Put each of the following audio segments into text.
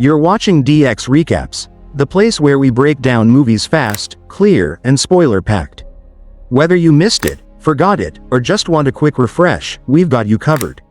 You're watching DX Recaps, the place where we break down movies fast, clear, and spoiler-packed. Whether you missed it, forgot it, or just want a quick refresh, we've got you covered.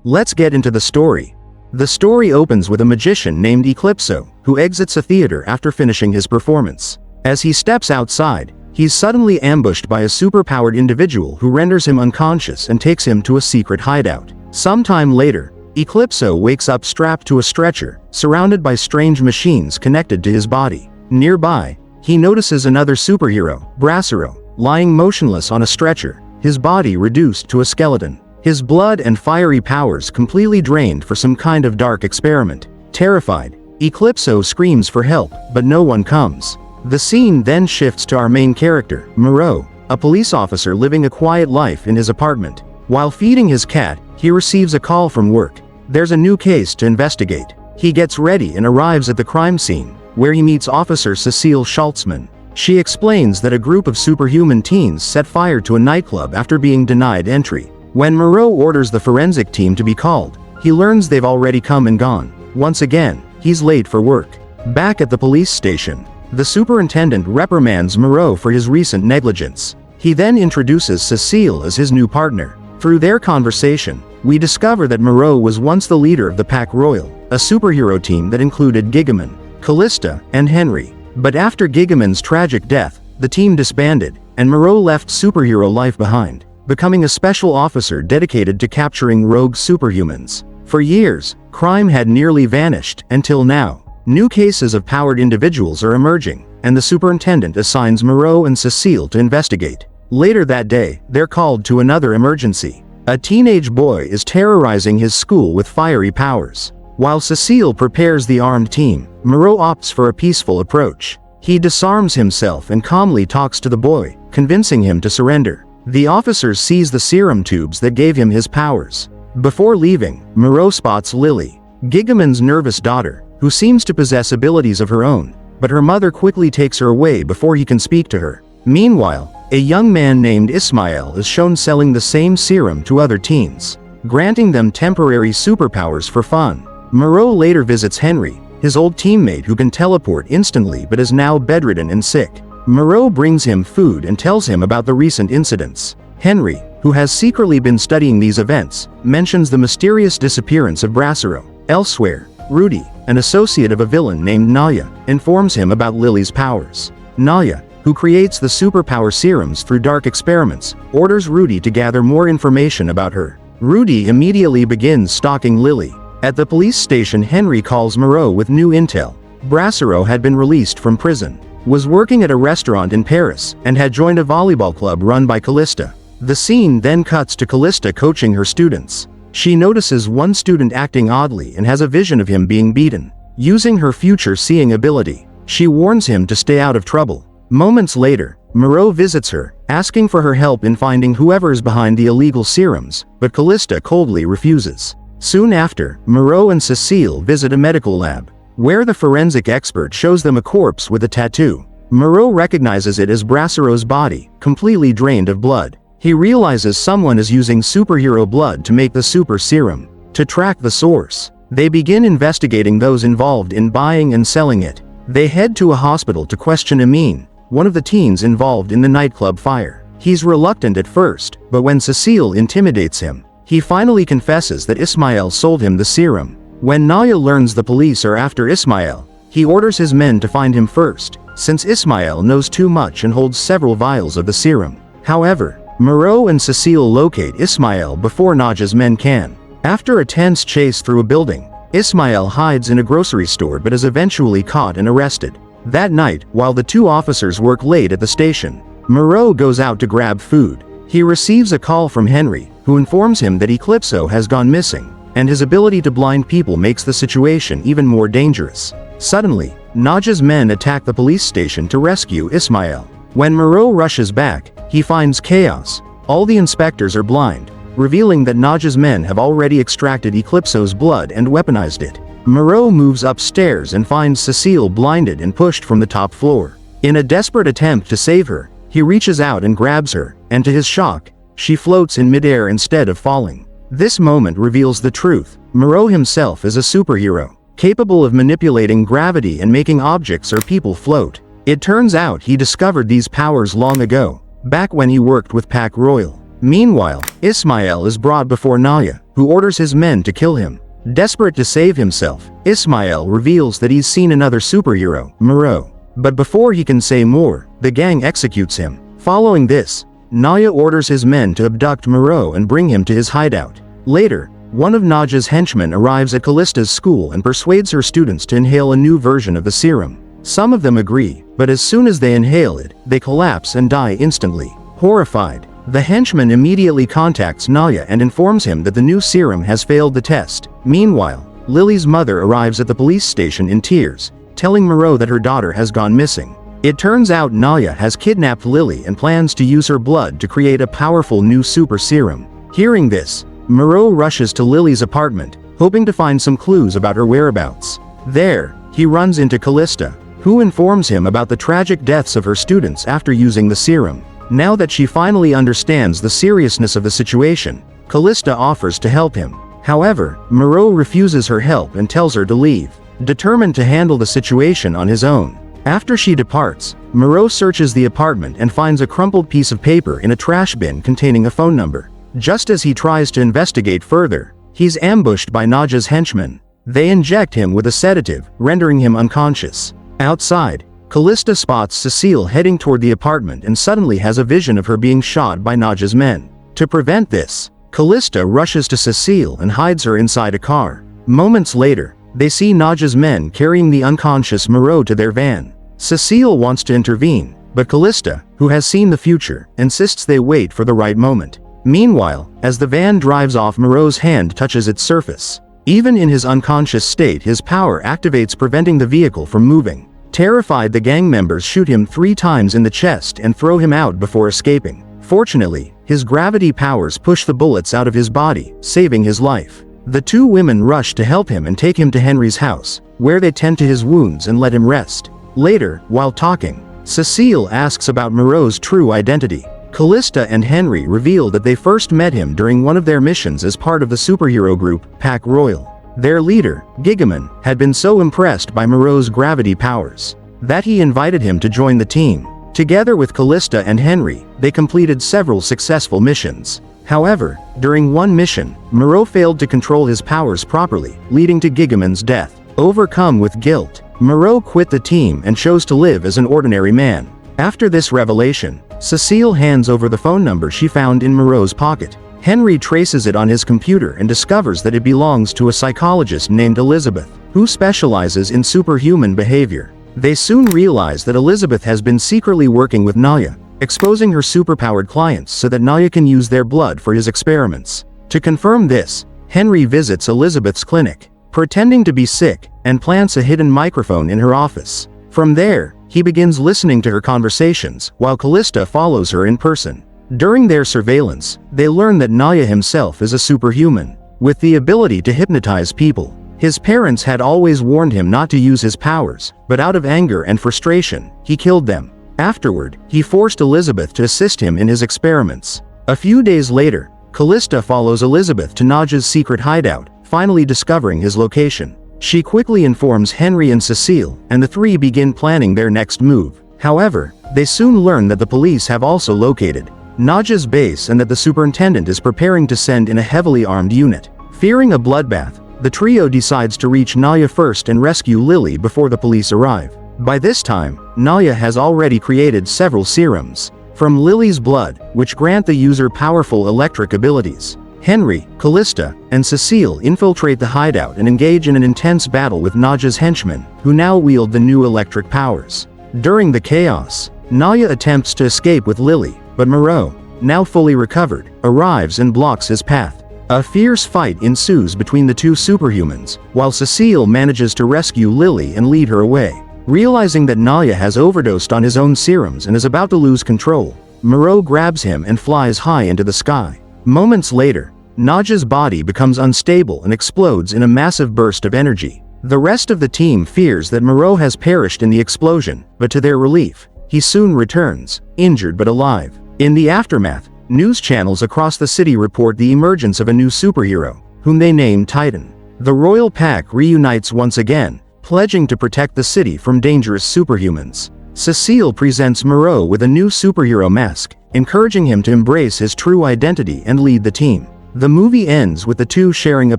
Let's get into the story. The story opens with a magician named Eclipso, who exits a theater after finishing his performance. As he steps outside, he's suddenly ambushed by a superpowered individual who renders him unconscious and takes him to a secret hideout. Sometime later, Eclipso wakes up strapped to a stretcher, surrounded by strange machines connected to his body. Nearby, he notices another superhero, Brasero, lying motionless on a stretcher, his body reduced to a skeleton. His blood and fiery powers completely drained for some kind of dark experiment. Terrified, Eclipso screams for help, but no one comes. The scene then shifts to our main character, Maro, a police officer living a quiet life in his apartment. While feeding his cat, he receives a call from work. There's a new case to investigate. He gets ready and arrives at the crime scene, where he meets Officer Cecile Schultzman. She explains that a group of superhuman teens set fire to a nightclub after being denied entry. When Maro orders the forensic team to be called, he learns they've already come and gone. Once again, he's late for work. Back at the police station, the superintendent reprimands Maro for his recent negligence. He then introduces Cecile as his new partner. Through their conversation, we discover that Maro was once the leader of the Pack Royal, a superhero team that included Gigaman, Callista, and Henry. But after Gigaman's tragic death, the team disbanded, and Maro left superhero life behind, becoming a special officer dedicated to capturing rogue superhumans. For years, crime had nearly vanished, until now. New cases of powered individuals are emerging, and the superintendent assigns Maro and Cecile to investigate. Later that day, they're called to another emergency. A teenage boy is terrorizing his school with fiery powers. While Cecile prepares the armed team, Maro opts for a peaceful approach. He disarms himself and calmly talks to the boy, convincing him to surrender. The officers seize the serum tubes that gave him his powers. Before leaving, Maro spots Lily, Gigaman's nervous daughter, who seems to possess abilities of her own, but her mother quickly takes her away before he can speak to her. Meanwhile, a young man named Ismail is shown selling the same serum to other teens, granting them temporary superpowers for fun. Maro later visits Henry, his old teammate who can teleport instantly but is now bedridden and sick. Maro brings him food and tells him about the recent incidents. Henry, who has secretly been studying these events, mentions the mysterious disappearance of Brasero. Elsewhere, Rudy, an associate of a villain named Naya, informs him about Lily's powers. Naya, who creates the superpower serums through dark experiments, orders Rudy to gather more information about her. Rudy immediately begins stalking Lily. At the police station, Henry calls Maro with new intel. Brasero had been released from prison, was working at a restaurant in Paris, and had joined a volleyball club run by Callista. The scene then cuts to Callista coaching her students. She notices one student acting oddly and has a vision of him being beaten. Using her future seeing ability, she warns him to stay out of trouble. Moments later, Maro visits her, asking for her help in finding whoever is behind the illegal serums, but Callista coldly refuses. Soon after, Maro and Cecile visit a medical lab, where the forensic expert shows them a corpse with a tattoo. Maro recognizes it as Brasero's body, completely drained of blood. He realizes someone is using superhero blood to make the super serum. To track the source, they begin investigating those involved in buying and selling it. They head to a hospital to question Amin, one of the teens involved in the nightclub fire. He's reluctant at first, but when Cecile intimidates him, he finally confesses that Ismail sold him the serum. When Naya learns the police are after Ismail, he orders his men to find him first, since Ismail knows too much and holds several vials of the serum. However, Maro and Cecile locate Ismail before Naja's men can. After a tense chase through a building, Ismail hides in a grocery store but is eventually caught and arrested. That night, while the two officers work late at the station, Maro goes out to grab food. He receives a call from Henry, who informs him that Eclipso has gone missing, and his ability to blind people makes the situation even more dangerous. Suddenly, Naja's men attack the police station to rescue Ismail. When Maro rushes back, he finds chaos. All the inspectors are blind, revealing that Naja's men have already extracted Eclipso's blood and weaponized it. Maro moves upstairs and finds Cecile blinded and pushed from the top floor. In a desperate attempt to save her, he reaches out and grabs her, and to his shock, she floats in midair instead of falling. This moment reveals the truth. Maro himself is a superhero. capable of manipulating gravity and making objects or people float. It turns out he discovered these powers long ago, back when he worked with Pac Royal. Meanwhile, Ismail is brought before Naya, who orders his men to kill him. Desperate to save himself, Ismail reveals that he's seen another superhero, Maro. But before he can say more, the gang executes him. Following this, Naya orders his men to abduct Maro and bring him to his hideout. Later, one of Naja's henchmen arrives at Callista's school and persuades her students to inhale a new version of the serum. Some of them agree, but as soon as they inhale it, they collapse and die instantly. Horrified, the henchman immediately contacts Naya and informs him that the new serum has failed the test. Meanwhile, Lily's mother arrives at the police station in tears, telling Maro that her daughter has gone missing. It turns out Naya has kidnapped Lily and plans to use her blood to create a powerful new super serum. Hearing this, Maro rushes to Lily's apartment, hoping to find some clues about her whereabouts. There, he runs into Callista, who informs him about the tragic deaths of her students after using the serum. Now that she finally understands the seriousness of the situation, Callista offers to help him. However, Maro refuses her help and tells her to leave, determined to handle the situation on his own. After she departs, Maro searches the apartment and finds a crumpled piece of paper in a trash bin containing a phone number. Just as he tries to investigate further, he's ambushed by Naja's henchmen. They inject him with a sedative, rendering him unconscious. Outside, Callista spots Cecile heading toward the apartment and suddenly has a vision of her being shot by Naja's men. To prevent this, Callista rushes to Cecile and hides her inside a car. Moments later, they see Naja's men carrying the unconscious Maro to their van. Cecile wants to intervene, but Callista, who has seen the future, insists they wait for the right moment. Meanwhile, as the van drives off, Maro's hand touches its surface. Even in his unconscious state, his power activates, preventing the vehicle from moving. Terrified, the gang members shoot him 3 times in the chest and throw him out before escaping. Fortunately, his gravity powers push the bullets out of his body, saving his life. The 2 women rush to help him and take him to Henry's house, where they tend to his wounds and let him rest. Later, while talking, Cecile asks about Maro's true identity. Callista and Henry reveal that they first met him during one of their missions as part of the superhero group, Pac Royal. Their leader, Gigaman, had been so impressed by Maro's gravity powers that he invited him to join the team. Together with Callista and Henry, they completed several successful missions. However, during one mission, Maro failed to control his powers properly, leading to Gigaman's death. Overcome with guilt, Maro quit the team and chose to live as an ordinary man. After this revelation, Cecile hands over the phone number she found in Maro's pocket. Henry traces it on his computer and discovers that it belongs to a psychologist named Elizabeth, who specializes in superhuman behavior. They soon realize that Elizabeth has been secretly working with Naya, exposing her superpowered clients so that Naya can use their blood for his experiments. To confirm this, Henry visits Elizabeth's clinic, pretending to be sick, and plants a hidden microphone in her office. From there, he begins listening to her conversations, while Callista follows her in person. During their surveillance, they learn that Naya himself is a superhuman, with the ability to hypnotize people. His parents had always warned him not to use his powers, but out of anger and frustration, he killed them. Afterward, he forced Elizabeth to assist him in his experiments. A few days later, Callista follows Elizabeth to Naja's secret hideout, finally discovering his location. She quickly informs Henry and Cecile, and the 3 begin planning their next move. However, they soon learn that the police have also located Naja's base and that the superintendent is preparing to send in a heavily armed unit. Fearing a bloodbath, the trio decides to reach Naya first and rescue Lily before the police arrive. By this time, Naya has already created several serums from Lily's blood, which grant the user powerful electric abilities. Henry, Callista, and Cecile infiltrate the hideout and engage in an intense battle with Naja's henchmen, who now wield the new electric powers. During the chaos, Naya attempts to escape with Lily, but Maro, now fully recovered, arrives and blocks his path. A fierce fight ensues between the 2 superhumans, while Cecile manages to rescue Lily and lead her away. Realizing that Naya has overdosed on his own serums and is about to lose control, Maro grabs him and flies high into the sky. Moments later, Naja's body becomes unstable and explodes in a massive burst of energy. The rest of the team fears that Maro has perished in the explosion, but to their relief, he soon returns, injured but alive. In the aftermath, news channels across the city report the emergence of a new superhero, whom they name Titan. The royal pack reunites once again, pledging to protect the city from dangerous superhumans. Cecile presents Maro with a new superhero mask, encouraging him to embrace his true identity and lead the team. The movie ends with the two sharing a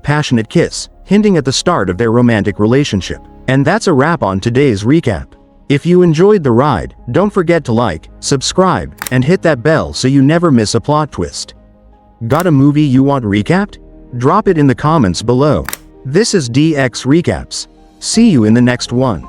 passionate kiss, hinting at the start of their romantic relationship. And that's a wrap on today's recap. If you enjoyed the ride, don't forget to like, subscribe, and hit that bell so you never miss a plot twist. Got a movie you want recapped? Drop it in the comments below. This is DX Recaps. See you in the next one.